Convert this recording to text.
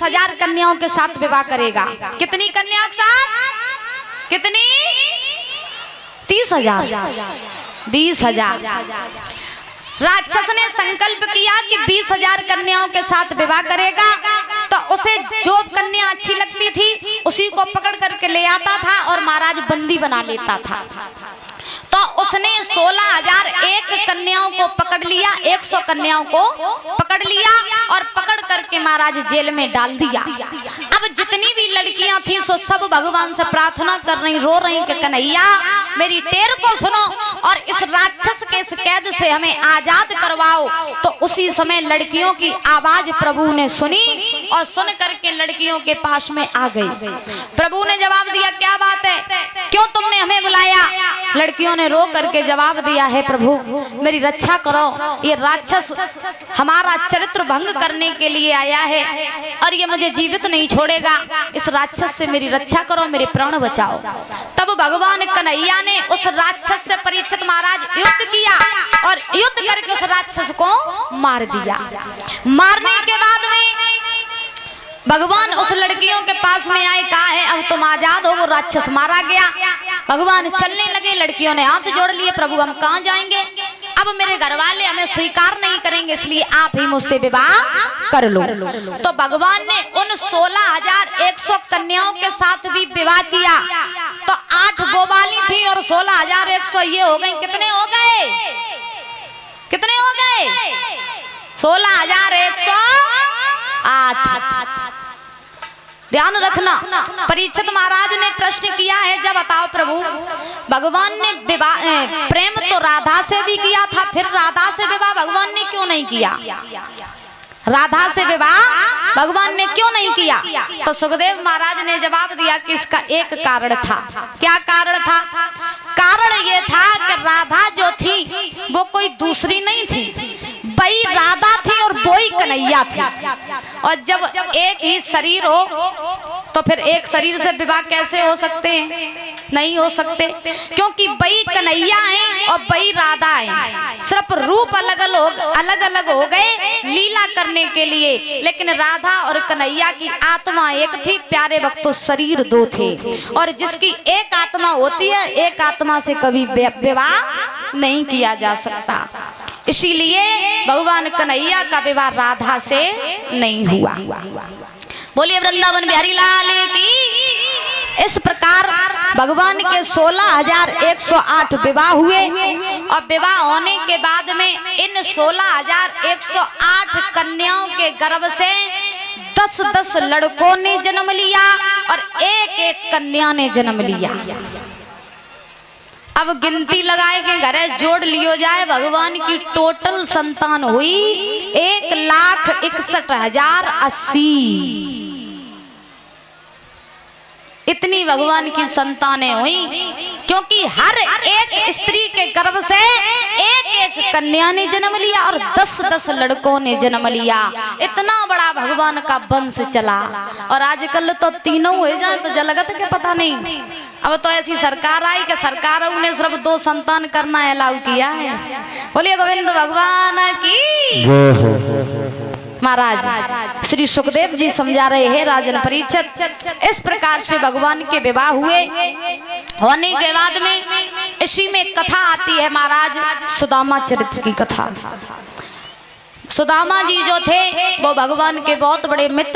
20,000 कन्याओं के साथ विवाह करेगा। कितनी कन्याओं के साथ? कितनी? 30,000, 20,000। राक्षस ने संकल्प किया कि 20,000 कन्याओं के साथ विवाह करेगा। तो उसे जो कन्या अच्छी लगती थी उसी को पकड़ करके ले आता था और महाराज बंदी बना लेता था। तो उसने 16,001 कन्याओं को पकड़ लिया, 100 कन्याओं को पकड़ लिया और पकड़ करके महाराज जेल में डाल दिया। अब जितनी भी लड़कियां थी सो सब भगवान से प्रार्थना कर रही, रो रही कि कन्हैया मेरी टेर को सुनो और इस राक्षस के इस कैद से हमें आजाद करवाओ। तो उसी समय लड़कियों की आवाज प्रभु ने सुनी और सुन करके लड़कियों के पास में आ गई। प्रभु ने जवाब दिया, क्या बात है, क्यों तुमने हमें बुलाया? लड़कियों ने रो करके जवाब दिया, है प्रभु मेरी रक्षा करो, ये राक्षस हमारा चरित्र भंग करने के लिए आया है और ये मुझे जीवित नहीं छोड़ेगा। इस राक्षस से मेरी रक्षा करो, मेरे प्राण बचाओ। तब भगवान कन्हैया ने उस राक्षस से परीक्षित महाराज युद्ध किया और युद्ध करके उस राक्षस को मार दिया। मारने के बाद में भगवान उस लड़कियों के पास में आए, कहा है अब तुम आजाद हो। वो राक्षस मारा गया। भगवान चलने लगे, लड़कियों ने हाथ जोड़ लिए, प्रभु हम कहाँ जाएंगे, अब मेरे घर वाले हमें स्वीकार नहीं करेंगे, इसलिए आप ही मुझसे विवाह कर लो। तो भगवान ने उन 16,100 कन्याओं के साथ भी विवाह किया। तो 8 गोवाली थी और 16,100 ये हो गई। कितने हो गए? कितने हो गए? 16,108। ध्यान रखना, परीक्षित महाराज ने प्रश्न किया है, जब बताओ प्रभु भगवान ने विवाह प्रेम तो राधा से भी किया था, फिर राधा से विवाह भगवान ने क्यों नहीं किया? राधा से विवाह भगवान ने क्यों नहीं किया? तो सुखदेव महाराज ने जवाब दिया कि इसका एक कारण था। क्या कारण था? कारण ये था कि राधा जो थी वो कोई दूसरी नहीं थी, वही राधा थी और वही कन्हैया थी। और जब एक ही शरीर हो तो फिर एक शरीर से विवाह कैसे हो सकते हैं? नहीं हो सकते, क्योंकि वही कन्हैया है और वही राधा है। सिर्फ रूप अलग अलग हो गए लीला करने के लिए, लेकिन राधा और कन्हैया की आत्मा एक थी। प्यारे भक्तों शरीर दो थे और जिसकी एक आत्मा होती है, एक आत्मा से कभी विवाह नहीं किया जा सकता। इसीलिए भगवान कन्हैया का विवाह राधा से नहीं हुआ। बोलिए वृंदावन बिहारी लाल की। इस प्रकार भगवान के 16,108 विवाह हुए और विवाह होने के बाद में इन 16,108 कन्याओं के गर्भ से 10-10 लड़कों ने जन्म लिया और एक कन्या ने जन्म लिया। अब गिनती लगाए के घरे जोड़ लियो जाए, भगवान की टोटल संतान हुई 1,61,080। इतनी भगवान की संतानें हुई, क्योंकि हर एक स्त्री के गर्भ से एक कन्या ने जन्म लिया और 10-10 लड़कों ने जन्म लिया। इतना बड़ा भगवान का वंश चला। और आजकल तो तीनों हो जाए तो जलगत के पता नहीं। अब तो ऐसी सरकार आई कि सरकारों ने सिर्फ 2 संतान करना अलाउ किया है। बोलिए गोविंद भगवान की। महाराज श्री सुखदेव जी समझा रहे हैं राजन परीक्षित, इस प्रकार से भगवान के विवाह हुए। होने के बाद में इसी में कथा आती है महाराज, सुदामा चरित्र की कथा। सुदामा जी जो थे वो भगवान के बहुत बड़े मित्र